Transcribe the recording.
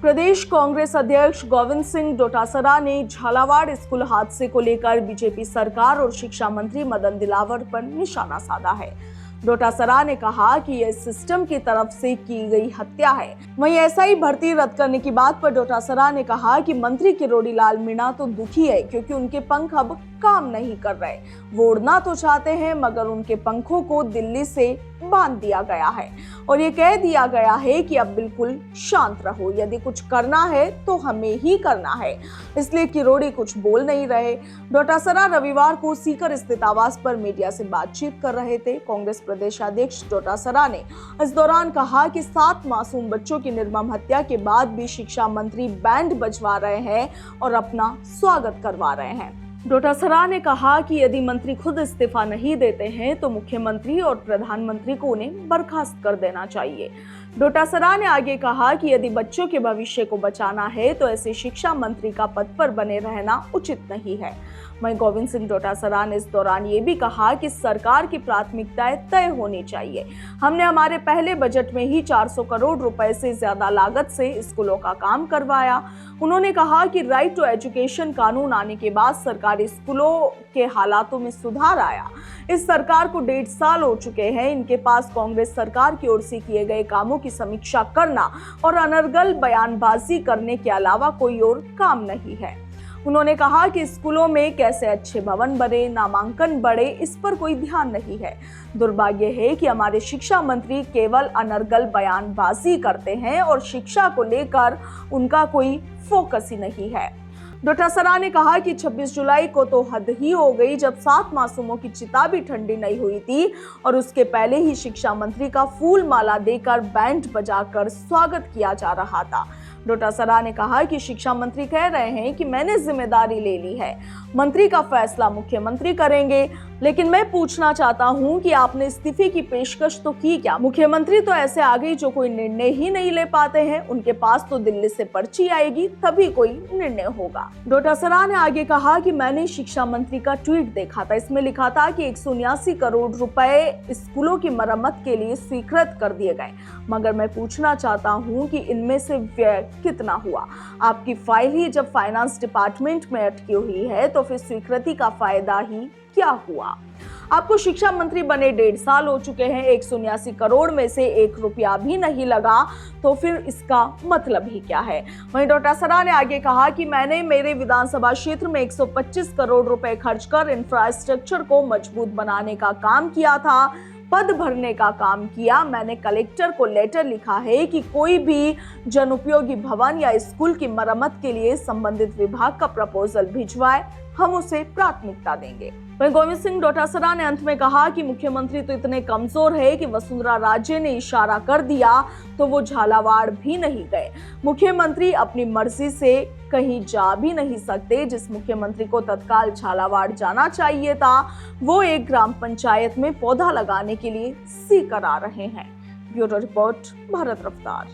प्रदेश कांग्रेस अध्यक्ष गोविंद सिंह डोटासरा ने झालावाड़ स्कूल हादसे को लेकर बीजेपी सरकार और शिक्षा मंत्री मदन दिलावर पर निशाना साधा है। डोटासरा ने कहा कि यह सिस्टम की तरफ से की गई हत्या है। वहीं एसआई भर्ती रद्द करने की बात पर डोटासरा ने कहा कि मंत्री किरोड़ी लाल मीणा तो दुखी है क्योंकि उनके पंख अब काम नहीं कर रहे। वो उड़ना तो चाहते हैं मगर उनके पंखों को दिल्ली से बांध दिया गया है और ये कह दिया गया है कि अब बिल्कुल शांत रहो, यदि कुछ करना है तो हमें ही करना है, इसलिए किरोड़ी कुछ बोल नहीं रहे। डोटासरा रविवार को सीकर स्थित आवास पर मीडिया से बातचीत कर रहे थे। कांग्रेस प्रदेश अध्यक्ष डोटासरा ने इस दौरान कहा कि 7 मासूम बच्चों की निर्मम हत्या के बाद भी शिक्षा मंत्री बैंड बजवा रहे हैं और अपना स्वागत करवा रहे हैं। डोटासरा ने कहा कि यदि मंत्री खुद इस्तीफा नहीं देते हैं तो मुख्यमंत्री और प्रधानमंत्री को उन्हें बर्खास्त कर देना चाहिए। डोटासरा ने आगे कहा कि यदि बच्चों के भविष्य को बचाना है तो ऐसे शिक्षा मंत्री का पद पर बने रहना उचित नहीं है। वहीं गोविंद सिंह डोटासरा ने इस दौरान ये भी कहा कि सरकार की प्राथमिकताएं तय होनी चाहिए। हमने हमारे पहले बजट में ही 400 करोड़ रुपए से ज्यादा लागत से स्कूलों का काम करवाया। उन्होंने कहा कि राइट टू एजुकेशन कानून आने के बाद सरकारी स्कूलों के हालातों में सुधार आया। इस सरकार को 1.5 साल हो चुके हैं। इनके पास कांग्रेस सरकार की ओर से किए गए कामों की समीक्षा करना और अनर्गल बयानबाजी करने के अलावा कोई और काम नहीं है। उन्होंने कहा कि स्कूलों में कैसे अच्छे भवन बने, नामांकन बढ़े, इस पर कोई ध्यान नहीं है। दुर्भाग्य है कि हमारे शिक्षा मंत्री केवल अनर्गल बयानबाजी करते हैं और शिक्षा को लेकर उनका कोई फोकस ही नहीं है। डोटासरा ने कहा कि 26 जुलाई को तो हद ही हो गई जब 7 मासूमों की चिता भी ठंडी नहीं हुई थी और उसके पहले ही शिक्षा मंत्री का फूल माला देकर बैंड बजाकर स्वागत किया जा रहा था। डोटासरा ने कहा कि शिक्षा मंत्री कह रहे हैं कि मैंने जिम्मेदारी ले ली है, मंत्री का फैसला मुख्यमंत्री करेंगे, लेकिन मैं पूछना चाहता हूं कि आपने इस्तीफे की पेशकश तो की क्या? मुख्यमंत्री तो ऐसे आ गई जो कोई निर्णय ही नहीं ले पाते हैं। उनके पास तो दिल्ली से पर्ची आएगी तभी कोई निर्णय होगा। डोटासरा ने आगे कहा कि मैंने शिक्षा मंत्री का ट्वीट देखा था, इसमें लिखा था कि 179 करोड़ रुपए स्कूलों की मरम्मत के लिए स्वीकृत कर दिए गए, मगर मैं पूछना चाहता हूँ कि इनमें से व्यय कितना हुआ? आपकी फाइल ही जब फाइनेंस डिपार्टमेंट में अटकी हुई है तो फिर स्वीकृति का फायदा ही क्या हुआ? आपको शिक्षा मंत्री बने 1.5 साल हो चुके हैं, 179 करोड़ में से 1 रुपया भी नहीं लगा, तो फिर इसका मतलब ही क्या है? वहीं डोटासरा ने आगे कहा कि मैंने मेरे विधानसभा क्षेत्र में 125 करोड़ रुपए खर्च कर इंफ्रास्ट्रक्चर को मजबूत बनाने का काम किया था, पद भरने का काम किया। मैंने कलेक्टर को लेटर लिखा है कि कोई भी जनउपयोगी भवन या स्कूल की मरम्मत के लिए संबंधित विभाग का प्रपोजल भिजवाए, हम उसे प्राथमिकता देंगे। वहीं गोविंद सिंह डोटासरा ने अंत में कहा कि मुख्यमंत्री तो इतने कमजोर है कि वसुंधरा राजे ने इशारा कर दिया तो वो झालावाड़ भी नहीं गए। मुख्यमंत्री अपनी मर्जी से कहीं जा भी नहीं सकते। जिस मुख्यमंत्री को तत्काल झालावाड़ जाना चाहिए था वो एक ग्राम पंचायत में पौधा लगाने के लिए सीकर आ रहे हैं। ब्यूरो रिपोर्ट, भारत रफ्तार।